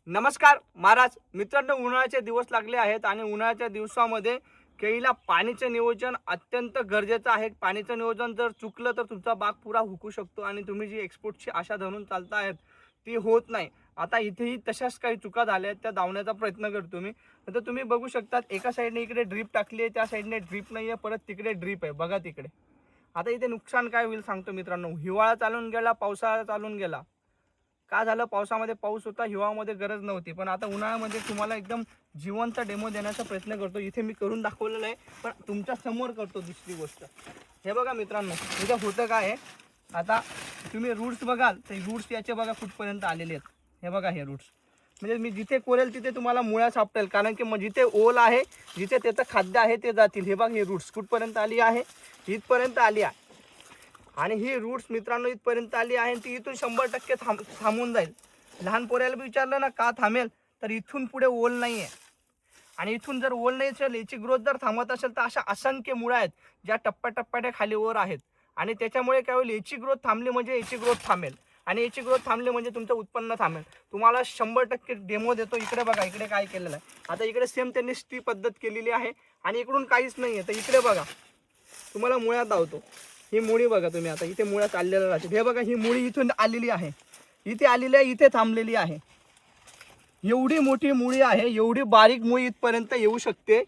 नमस्कार महाराज मित्रांनो, उन्हाळ्याचे दिवस लागले आहेत आणि उन्हाळ्याच्या दिवसामध्ये केळीला पाणीचं नियोजन अत्यंत गरजेचं आहे. पाणीचं नियोजन जर चुकलं तर तुमचा बाग पुरा हुकू शकतो आणि तुम्ही जी एक्सपोर्टची आशा धरून चालता आहेत ती होत नाही. आता इथेही तशाच काही चुका झाल्या आहेत, त्या धावण्याचा प्रयत्न करतो मी. तर तुम्ही बघू शकतात, एका साईडने इकडे ड्रीप टाकली आहे, त्या साईडने ड्रीप नाही आहे, परत तिकडे ड्रीप आहे, बघा तिकडे. आता इथे नुकसान काय होईल सांगतो मित्रांनो. हिवाळा चालून गेला, पावसाळा चालून गेला. का झालं, पावसामध्ये पाऊस होता, हिवाळ्यामध्ये गरज नव्हती. पण आता उन्हाळ्यामध्ये तुम्हाला एकदम जिवंत डेमो देण्याचा प्रयत्न करतो. इथे मी करून दाखवलेलं आहे, पण तुमच्या समोर करतो. दुसरी गोष्ट हे बघा मित्रांनो, इथे होतं काय आहे. आता तुम्ही रूट्स बघाल तर रूट्स याचे बघा कुठपर्यंत आलेले आहेत. हे बघा हे रूट्स, म्हणजे मी जिथे कोरेल तिथे तुम्हाला मुळ्या सापटेल, कारण की मग जिथे ओल आहे, जिथे त्याचं खाद्य आहे ते जातील. हे बघा हे रूट्स कुठपर्यंत आली आहे, इथपर्यंत आली आहे. आणि ही रूट्स मित्रांनो इथपर्यंत आली आहे, ती इथून 100% थांबून जाईल. लहान पोऱ्याला विचारलं ना का थांबेल, तर इथून पुढे ओल नाही आहे. आणि इथून जर ओल नाही असेल, याची ग्रोथ जर थांबत असेल, तर अशा असंख्य मुळ्या आहेत ज्या टप्प्याटप्प्याने खाली वर आहेत. आणि त्याच्यामुळे काय होईल, याची ग्रोथ थांबली म्हणजे याची ग्रोथ थांबेल, आणि याची ग्रोथ थांबली म्हणजे तुमचं उत्पन्न थांबेल. तुम्हाला 100% डेमो देतो. इकडे बघा, इकडे काय केलेलं आहे. आता इकडे सेम त्यांनी ती पद्धत केलेली आहे आणि इकडून काहीच नाही आहे. तर इकडे बघा, तुम्हाला मुळ्या धावतो. ही मुळी बघा तुम्ही, आता इथे मुळ्या चाललेल्या राहतील. हे बघा, ही मुळी इथून आलेली आहे, इथे आलेली आहे, इथे थांबलेली आहे. एवढी मोठी मुळी आहे, एवढी बारीक मुळी इथपर्यंत येऊ शकते,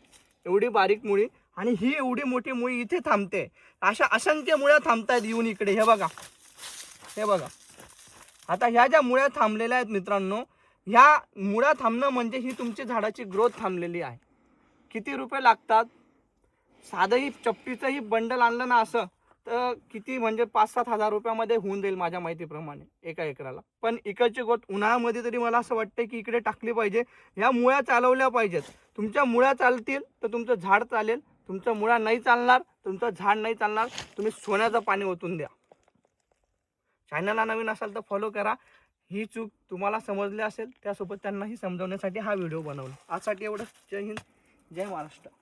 एवढी बारीक मुळी. आणि ही एवढी मोठी मुळी इथे थांबते. अशा असंख्य मुळ्या थांबतायत येऊन इकडे. हे बघा, हे बघा. आता ह्या ज्या मुळ्या थांबलेल्या आहेत मित्रांनो, ह्या मुळ्या थांबणं म्हणजे ही तुमची झाडाची ग्रोथ थांबलेली आहे. किती रुपये लागतात? साधंही चपटीचंही बंडल आणलं ना असं, तर किती म्हणजे 5-7 हजार रुपयामध्ये होऊन जाईल माझ्या माहितीप्रमाणे एका एकराला. पण इकडची गोष्ट उन्हाळ्यामध्ये तरी मला असं वाटतं की इकडे टाकली पाहिजे. ह्या मुळ्या चालवल्या पाहिजेत. तुमच्या मुळ्या चालतील तर तुमचं झाड चालेल, तुमच्या मुळ्या नाही चालणार, तुमचं झाड नाही चालणार. तुम्ही सोन्याचं पाणी ओतून द्या. चॅनलला नवीन असाल तर फॉलो करा. ही चूक तुम्हाला समजली असेल, त्यासोबत त्यांनाही समजवण्यासाठी हा व्हिडिओ बनवला. आजसाठी एवढं. जय हिंद, जय महाराष्ट्र.